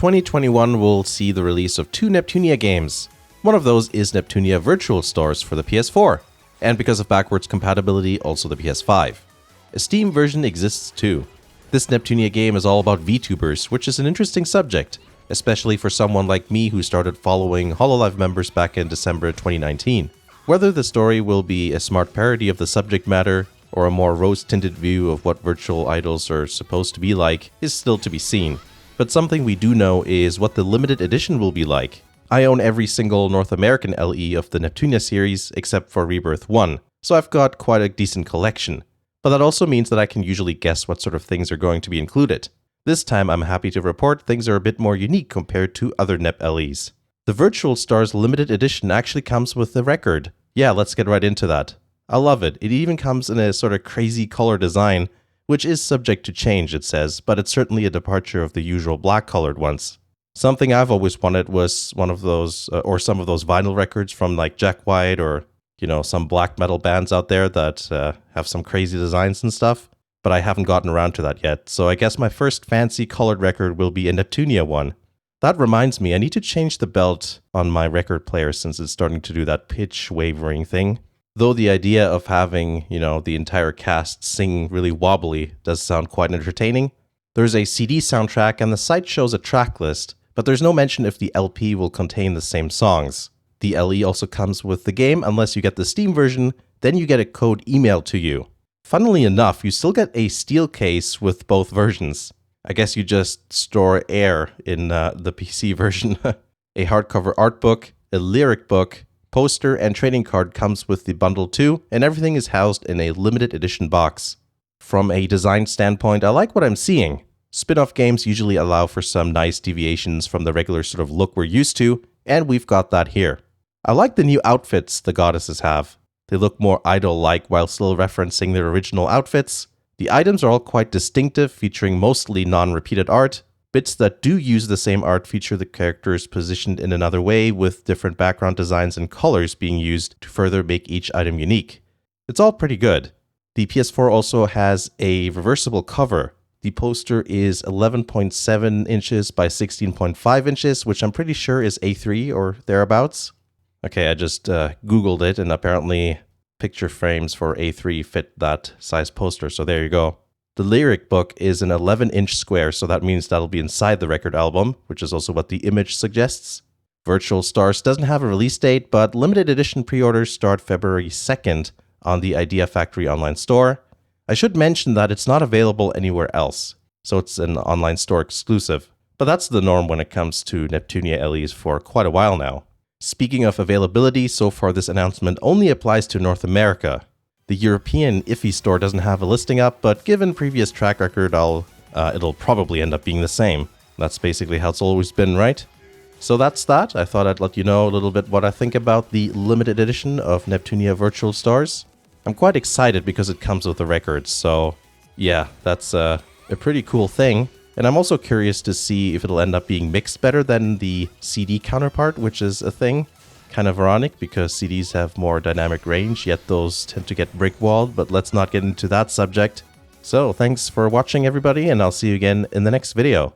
2021 will see the release of two Neptunia games. One of those is Neptunia Virtual Stores for the PS4, and because of backwards compatibility, also the PS5. A Steam version exists too. This Neptunia game is all about VTubers, which is an interesting subject, especially for someone like me who started following Hololive members back in December 2019. Whether the story will be a smart parody of the subject matter, or a more rose-tinted view of what virtual idols are supposed to be like, is still to be seen. But something we do know is what the limited edition will be like. I own every single North American LE of the Neptunia series except for Rebirth 1, so I've got quite a decent collection. But that also means that I can usually guess what sort of things are going to be included. This time I'm happy to report things are a bit more unique compared to other Nep LEs. The Virtual Stars limited edition actually comes with a record. Yeah, let's get right into that. I love it. It even comes in a sort of crazy color design, which is subject to change, it says, but it's certainly a departure of the usual black-colored ones. Something I've always wanted was one of those, or some of those vinyl records from like Jack White or, some black metal bands out there that have some crazy designs and stuff, but I haven't gotten around to that yet, so I guess my first fancy colored record will be a Neptunia one. That reminds me, I need to change the belt on my record player since it's starting to do that pitch wavering thing. Though the idea of having, the entire cast sing really wobbly does sound quite entertaining. There's a CD soundtrack and the site shows a track list, but there's no mention if the LP will contain the same songs. The LE also comes with the game unless you get the Steam version, then you get a code emailed to you. Funnily enough, you still get a steel case with both versions. I guess you just store air in the PC version. A hardcover art book, a lyric book, poster, and trading card comes with the bundle too, and everything is housed in a limited edition box. From a design standpoint, I like what I'm seeing. Spin-off games usually allow for some nice deviations from the regular sort of look we're used to, and we've got that here. I like the new outfits the goddesses have. They look more idol-like while still referencing their original outfits. The items are all quite distinctive, featuring mostly non-repeated art. Bits that do use the same art feature the characters positioned in another way, with different background designs and colors being used to further make each item unique. It's all pretty good. The PS4 also has a reversible cover. The poster is 11.7 inches by 16.5 inches, which I'm pretty sure is A3 or thereabouts. Okay, I just Googled it, and apparently picture frames for A3 fit that size poster, so there you go. The lyric book is an 11-inch square, so that means that'll be inside the record album, which is also what the image suggests. Virtual Stars doesn't have a release date, but limited edition pre-orders start February 2nd on the Idea Factory online store. I should mention that it's not available anywhere else, so it's an online store exclusive. But that's the norm when it comes to Neptunia LEs for quite a while now. Speaking of availability, so far this announcement only applies to North America. The European IFI store doesn't have a listing up, but given previous track record, it'll probably end up being the same. That's basically how it's always been, right? So that's that. I thought I'd let you know a little bit what I think about the limited edition of Neptunia Virtual Stars. I'm quite excited because it comes with the records, so yeah, that's a pretty cool thing. And I'm also curious to see if it'll end up being mixed better than the CD counterpart, which is a thing. Kind of ironic because CDs have more dynamic range, yet those tend to get brick-walled, but let's not get into that subject. So thanks for watching everybody, and I'll see you again in the next video.